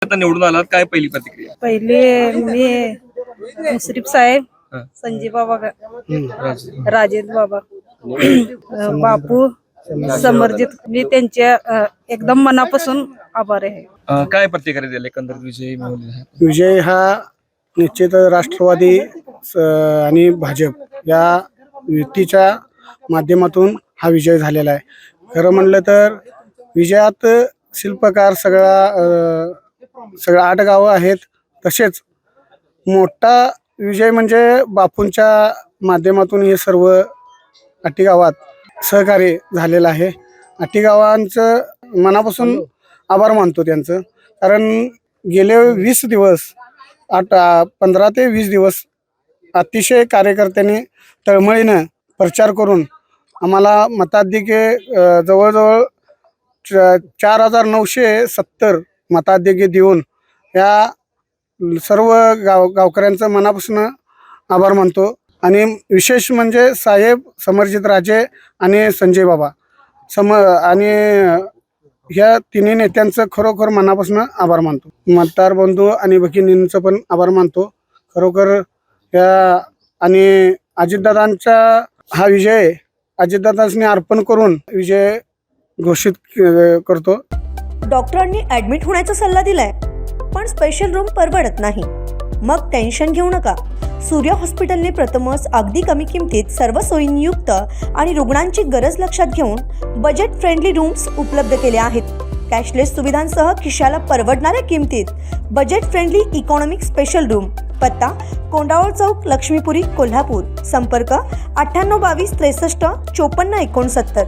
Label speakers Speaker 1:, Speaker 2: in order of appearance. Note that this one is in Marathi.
Speaker 1: आता निवडून आलात, काय पहिली प्रतिक्रिया?
Speaker 2: पहिले मी मुश्रीफ साहेब,
Speaker 1: हा.
Speaker 2: संजय बाबा,
Speaker 1: राज-
Speaker 2: राजेंद्र बाबा, बापू समर्जित, मी त्यांच्या एकदम मनापासून आभार आहे.
Speaker 1: काय प्रतिक्रिया दिली एकंदरीत विजयी मिळवलेला आहे?
Speaker 3: विजय हा निश्चित राष्ट्रवादी आणि भाजप या युतीच्या माध्यमातून हा विजय झालेला आहे. खरं म्हणलं तर विजयात शिल्पकार सगळ्या 8 गावं आहेत. तसेच मोठा विजय म्हणजे बापूंच्या माध्यमातून हे सर्व 8 गावात सहकार्य झालेलं आहे. 8 गावांचं मनापासून आभार मानतो त्यांचं, कारण गेले 20 दिवस 15 ते 20 दिवस अतिशय कार्यकर्त्यांनी तळमळीनं प्रचार करून आम्हाला मताधिक्य जवळजवळ 4970 मताधिक्य देऊन या सर्व गावकऱ्यांचं मनापासून आभार मानतो. आणि विशेष म्हणजे साहेब, समर्जित राजे आणि संजय बाबा आणि ह्या तिन्ही नेत्यांचं खरोखर मनापासून आभार मानतो. मतदार बंधू आणि भगिनींचं पण आभार मानतो खरोखर. या आणि अजितदादांचा हा विजय अजितदादांनी अर्पण करून विजय घोषित करतो.
Speaker 4: डॉक्टरांनी ॲडमिट होण्याचा सल्ला दिलाय, पण स्पेशल रूम परवडत नाही. मग टेन्शन घेऊ नका. सूर्या हॉस्पिटलने प्रथमच अगदी कमी किमतीत सर्व सोयींयुक्त आणि रुग्णांची गरज लक्षात घेऊन बजेट फ्रेंडली रूम्स उपलब्ध केले आहेत. कॅशलेस सुविधांसह खिशाला परवडणाऱ्या किमतीत budget friendly economic special room. पत्ता कोंडावळ चौक, लक्ष्मीपुरी, कोल्हापूर. संपर्क 9822 63 54 69.